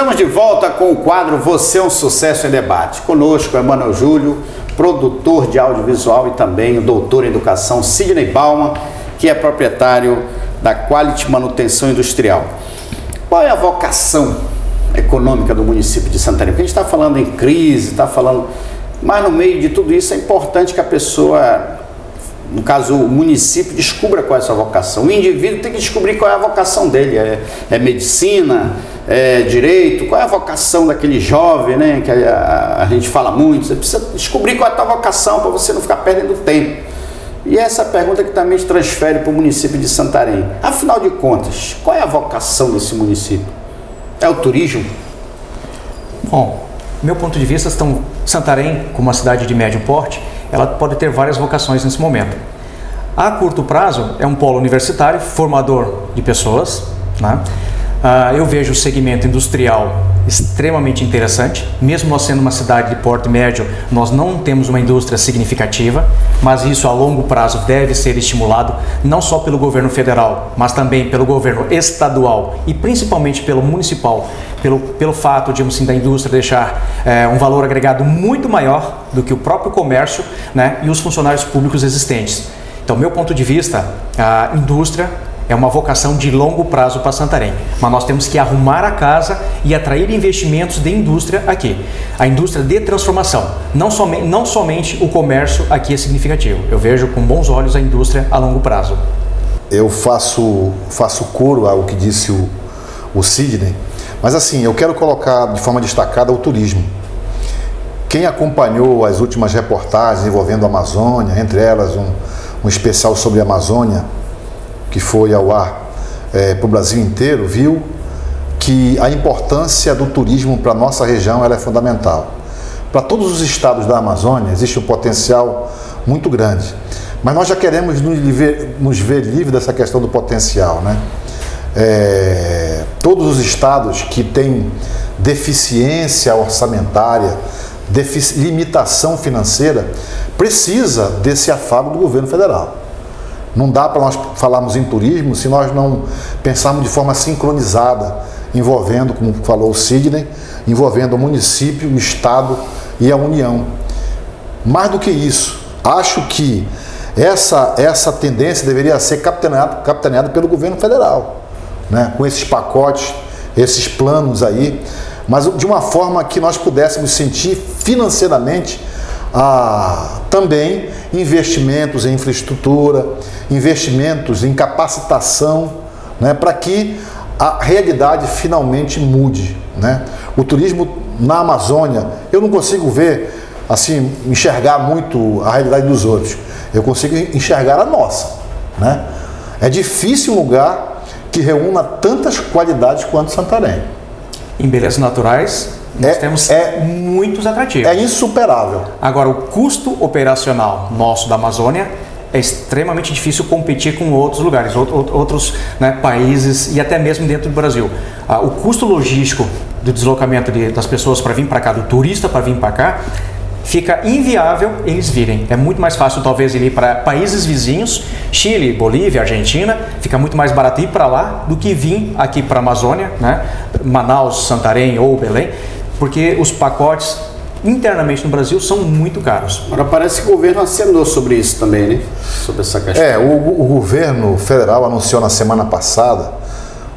Estamos de volta com o quadro Você é um Sucesso em Debate. Conosco é Emanuel Júlio, produtor de audiovisual e também o doutor em educação Sidney Bauman, que é proprietário da Quality Manutenção Industrial. Qual é a vocação econômica do município de Santarém? Porque a gente está falando em crise, mas no meio de tudo isso é importante que a pessoa, no caso o município, descubra qual é a sua vocação. O indivíduo tem que descobrir qual é a vocação dele. É medicina, é direito, qual é a vocação daquele jovem, né? Que a gente fala muito. Você precisa descobrir qual é a tua vocação para você não ficar perdendo tempo. E essa pergunta que também se transfere para o município de Santarém. Afinal de contas, qual é a vocação desse município? É o turismo? Bom, do meu ponto de vista, Santarém, como uma cidade de médio porte, ela pode ter várias vocações nesse momento. A curto prazo, é um polo universitário, formador de pessoas, né? Eu vejo o segmento industrial extremamente interessante. Mesmo nós sendo uma cidade de porte médio, nós não temos uma indústria significativa, mas isso a longo prazo deve ser estimulado, não só pelo governo federal, mas também pelo governo estadual e principalmente pelo municipal, pelo fato de da indústria deixar um valor agregado muito maior do que o próprio comércio, né, e os funcionários públicos existentes. Então, meu ponto de vista, a indústria é uma vocação de longo prazo para Santarém, mas nós temos que arrumar a casa e atrair investimentos de indústria aqui. A indústria de transformação, não somente o comércio aqui é significativo. Eu vejo com bons olhos a indústria a longo prazo. Eu faço coro ao que disse o Sidney, mas assim, eu quero colocar de forma destacada o turismo. Quem acompanhou as últimas reportagens envolvendo a Amazônia, entre elas um especial sobre a Amazônia, que foi ao ar para o Brasil inteiro, viu que a importância do turismo para a nossa região ela é fundamental. Para todos os estados da Amazônia existe um potencial muito grande, mas nós já queremos nos ver livres dessa questão do potencial, né? Todos os estados que têm deficiência orçamentária, limitação financeira, precisa desse afago do governo federal. Não dá para nós falarmos em turismo se nós não pensarmos de forma sincronizada, envolvendo, como falou o Sidney, envolvendo o município, o estado e a União. Mais do que isso, acho que essa tendência deveria ser capitaneada pelo governo federal, né? Com esses pacotes, esses planos aí, mas de uma forma que nós pudéssemos sentir financeiramente também investimentos em infraestrutura, investimentos em capacitação, né, para que a realidade finalmente mude, né? O turismo na Amazônia, eu não consigo ver, assim, enxergar muito a realidade dos outros. Eu consigo enxergar a nossa, né? É difícil um lugar que reúna tantas qualidades quanto Santarém. Em belezas naturais, nós temos muitos atrativos. É insuperável. Agora, o custo operacional nosso da Amazônia é extremamente difícil competir com outros lugares, outros né, países e até mesmo dentro do Brasil. O custo logístico do deslocamento das pessoas para vir para cá, do turista para vir para cá, fica inviável eles virem. É muito mais fácil talvez ir para países vizinhos, Chile, Bolívia, Argentina, fica muito mais barato ir para lá do que vir aqui para a Amazônia, né? Manaus, Santarém ou Belém, porque os pacotes internamente no Brasil são muito caros. Agora parece que o governo acenou sobre isso também, né? Sobre essa questão. O governo federal anunciou na semana passada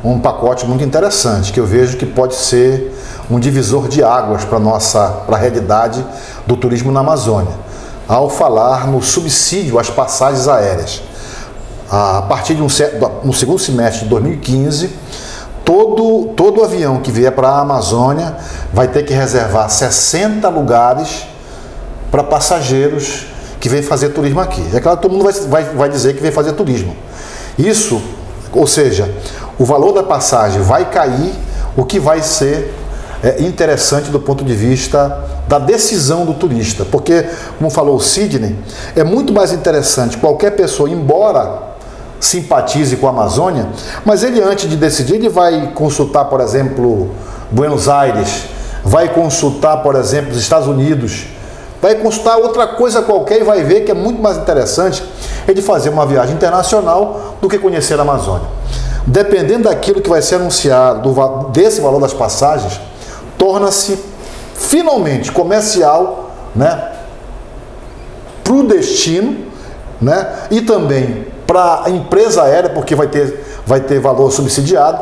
um pacote muito interessante, que eu vejo que pode ser um divisor de águas para a realidade do turismo na Amazônia, ao falar no subsídio às passagens aéreas. A partir no segundo semestre de 2015, todo avião que vier para a Amazônia vai ter que reservar 60 lugares para passageiros que vêm fazer turismo aqui. É claro que todo mundo vai dizer que vem fazer turismo. Isso, ou seja, o valor da passagem vai cair, o que vai ser interessante do ponto de vista da decisão do turista, porque, como falou o Sidney, é muito mais interessante qualquer pessoa, embora simpatize com a Amazônia, mas ele, antes de decidir, ele vai consultar, por exemplo, Buenos Aires, vai consultar, por exemplo, os Estados Unidos, vai consultar outra coisa qualquer e vai ver que é muito mais interessante ele fazer uma viagem internacional do que conhecer a Amazônia. Dependendo daquilo que vai ser anunciado, desse valor das passagens, torna-se finalmente comercial, né, para o destino, né, e também para a empresa aérea, porque vai ter valor subsidiado,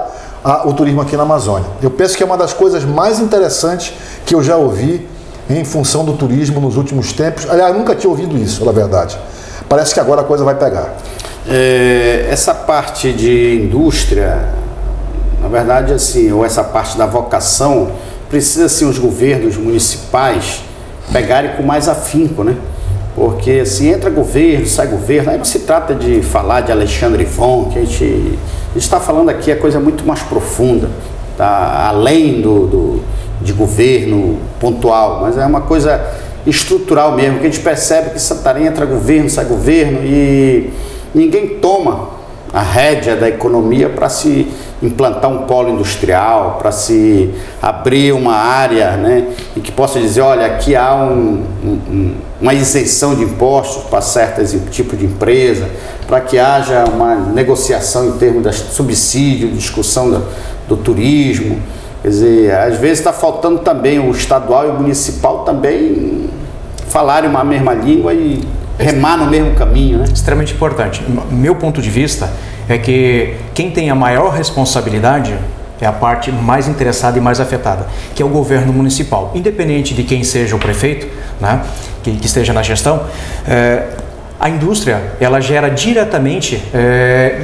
o turismo aqui na Amazônia. Eu penso que é uma das coisas mais interessantes que eu já ouvi em função do turismo nos últimos tempos. Aliás, eu nunca tinha ouvido isso, na verdade. Parece que agora a coisa vai pegar. Essa parte de indústria, na verdade, assim, ou essa parte da vocação, precisa, assim, os governos municipais pegarem com mais afinco, né? Porque, assim, entra governo, sai governo, aí não se trata de falar de Alexandre Von, que a gente está falando aqui, é coisa muito mais profunda, tá? Além de governo pontual, mas é uma coisa estrutural mesmo, que a gente percebe que Santarém entra governo, sai governo e ninguém toma a rédea da economia para se implantar um polo industrial, para se abrir uma área, né, em que possa dizer, olha, aqui há uma isenção de impostos para certos tipos de empresa, para que haja uma negociação em termos de subsídio, discussão do turismo. Quer dizer, às vezes está faltando também o estadual e o municipal também falarem uma mesma língua e remar no mesmo caminho, né? Extremamente importante. Meu ponto de vista é que quem tem a maior responsabilidade é a parte mais interessada e mais afetada, que é o governo municipal. Independente de quem seja o prefeito, né, que esteja na gestão, a indústria, ela gera diretamente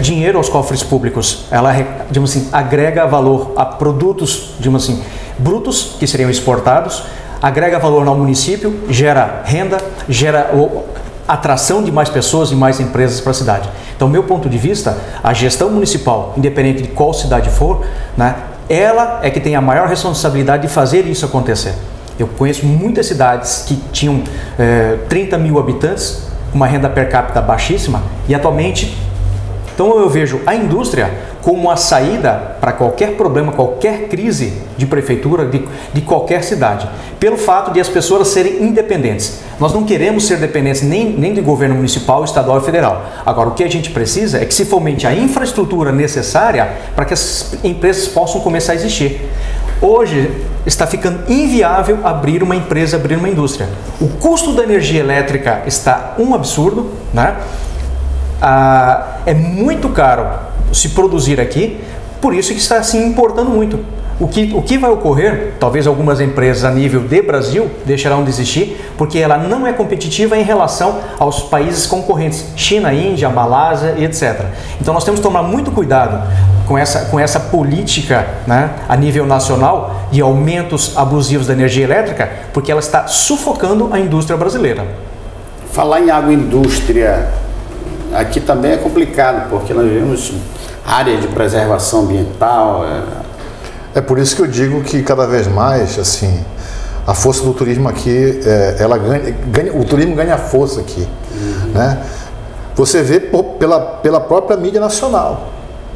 dinheiro aos cofres públicos. Ela, digamos assim, agrega valor a produtos, digamos assim, brutos, que seriam exportados, agrega valor ao município, gera renda, gera atração de mais pessoas e mais empresas para a cidade. Então, meu ponto de vista, a gestão municipal, independente de qual cidade for, né, ela é que tem a maior responsabilidade de fazer isso acontecer. Eu conheço muitas cidades que tinham 30 mil habitantes, uma renda per capita baixíssima, e atualmente, então eu vejo a indústria como a saída para qualquer problema, qualquer crise de prefeitura, de qualquer cidade, pelo fato de as pessoas serem independentes. Nós não queremos ser dependentes nem do governo municipal, estadual e federal. Agora, o que a gente precisa é que se fomente a infraestrutura necessária para que as empresas possam começar a existir. Hoje está ficando inviável abrir uma empresa, abrir uma indústria. O custo da energia elétrica está um absurdo, né? É muito caro se produzir aqui, por isso que está se importando muito. O que vai ocorrer, talvez algumas empresas a nível de Brasil deixarão de existir, porque ela não é competitiva em relação aos países concorrentes, China, Índia, Malásia e etc. Então nós temos que tomar muito cuidado com essa política, né, a nível nacional de aumentos abusivos da energia elétrica, porque ela está sufocando a indústria brasileira. Falar em agroindústria aqui também é complicado, porque nós vemos área de preservação ambiental. É por isso que eu digo que cada vez mais, assim, a força do turismo aqui, o turismo ganha força aqui, né? Você vê pela própria mídia nacional,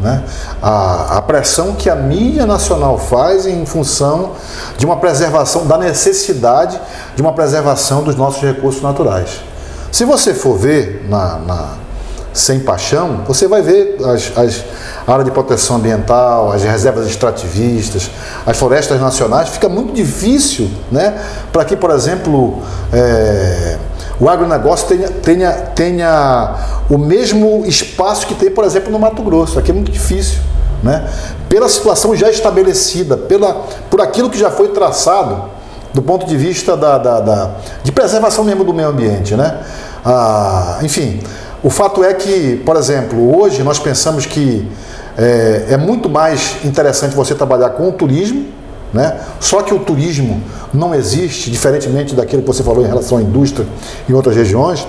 né? A pressão que a mídia nacional faz em função de uma preservação, da necessidade de uma preservação dos nossos recursos naturais. Se você for ver sem paixão, você vai ver as áreas de proteção ambiental, as reservas extrativistas, as florestas nacionais. Fica muito difícil, né, para que, por exemplo, o agronegócio tenha o mesmo espaço que tem, por exemplo, no Mato Grosso. Aqui é muito difícil, né, pela situação já estabelecida, por aquilo que já foi traçado do ponto de vista de preservação mesmo do meio ambiente, né? Enfim, o fato é que, por exemplo, hoje nós pensamos que é muito mais interessante você trabalhar com o turismo, né? Só que o turismo não existe, diferentemente daquilo que você falou em relação à indústria em outras regiões.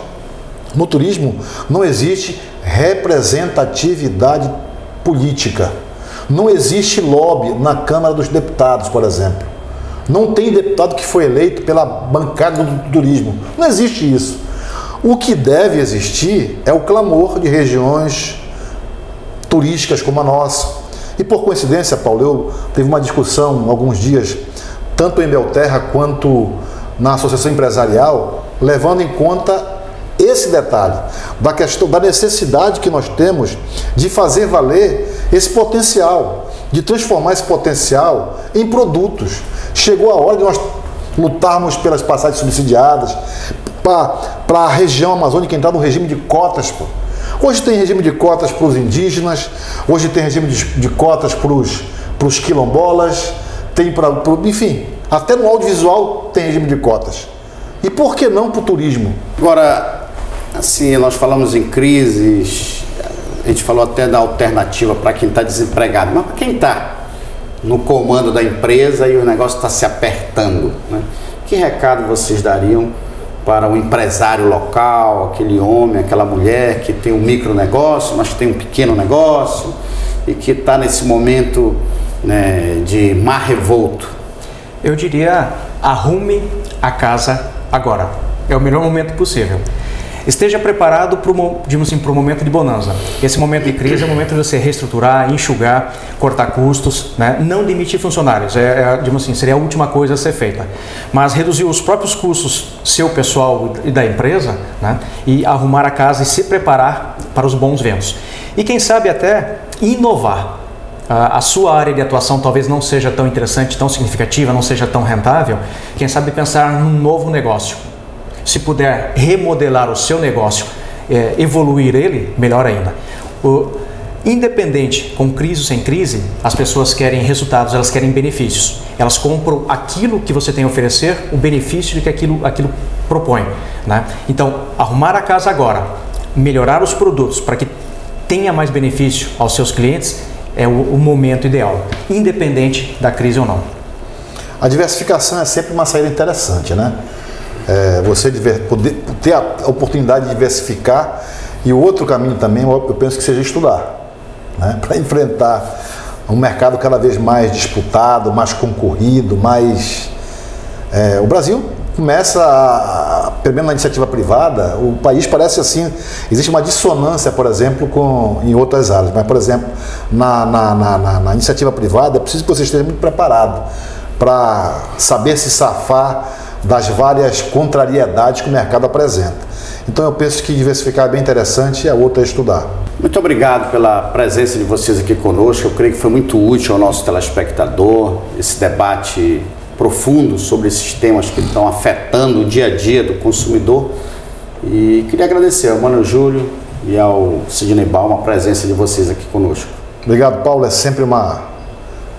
No turismo não existe representatividade política. Não existe lobby na Câmara dos Deputados, por exemplo. Não tem deputado que foi eleito pela bancada do turismo. Não existe isso. O que deve existir é o clamor de regiões turísticas como a nossa. E por coincidência, Paulo, teve uma discussão há alguns dias, tanto em Belterra quanto na Associação Empresarial, levando em conta esse detalhe, da questão da necessidade que nós temos de fazer valer esse potencial. de transformar esse potencial em produtos. Chegou a hora de nós lutarmos pelas passagens subsidiadas, para a região amazônica entrar no regime de cotas. Pô. Hoje tem regime de cotas para os indígenas, hoje tem regime de cotas para os quilombolas, tem enfim, até no audiovisual tem regime de cotas. E por que não para o turismo? Agora, assim, nós falamos em crises, a gente falou até da alternativa para quem está desempregado, mas para quem está no comando da empresa e o negócio está se apertando, né? Que recado vocês dariam para o empresário local, aquele homem, aquela mulher que tem um micronegócio, mas que tem um pequeno negócio e que está nesse momento, né, de mar revolto? Eu diria, arrume a casa agora. É o melhor momento possível. Esteja preparado para o momento de bonança. Esse momento de crise é o momento de você reestruturar, enxugar, cortar custos, né? Não demitir funcionários, seria a última coisa a ser feita. Mas reduzir os próprios custos, seu pessoal e da empresa, né? E arrumar a casa e se preparar para os bons ventos. E quem sabe até inovar. A sua área de atuação talvez não seja tão interessante, tão significativa, não seja tão rentável. Quem sabe pensar num novo negócio. Se puder remodelar o seu negócio, evoluir ele, melhor ainda. Independente, com crise ou sem crise, as pessoas querem resultados, elas querem benefícios. Elas compram aquilo que você tem a oferecer, o benefício de que aquilo propõe, né? Então, arrumar a casa agora, melhorar os produtos para que tenha mais benefício aos seus clientes, é o momento ideal, independente da crise ou não. A diversificação é sempre uma saída interessante, né? Você poder ter a oportunidade de diversificar, e o outro caminho também, eu penso que seja estudar, né? Para enfrentar um mercado cada vez mais disputado, mais concorrido, mais... O Brasil começa, pelo menos na iniciativa privada, o país parece assim, existe uma dissonância, por exemplo, em outras áreas, mas, por exemplo, na iniciativa privada é preciso que você esteja muito preparado para saber se safar das várias contrariedades que o mercado apresenta. Então eu penso que diversificar é bem interessante e a outra é estudar. Muito obrigado pela presença de vocês aqui conosco. Eu creio que foi muito útil ao nosso telespectador esse debate profundo sobre esses temas que estão afetando o dia a dia do consumidor. E queria agradecer ao Mano Júlio e ao Sidney Bauman a presença de vocês aqui conosco. Obrigado, Paulo. É sempre uma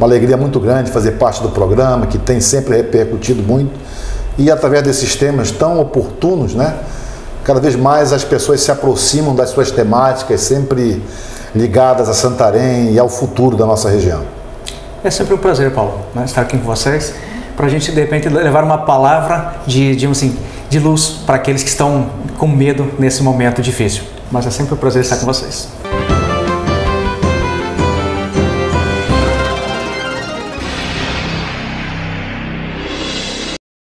alegria muito grande fazer parte do programa, que tem sempre repercutido muito. E através desses temas tão oportunos, né, cada vez mais as pessoas se aproximam das suas temáticas, sempre ligadas a Santarém e ao futuro da nossa região. É sempre um prazer, Paulo, né, estar aqui com vocês, para a gente, de repente, levar uma palavra de luz para aqueles que estão com medo nesse momento difícil. Mas é sempre um prazer estar com vocês.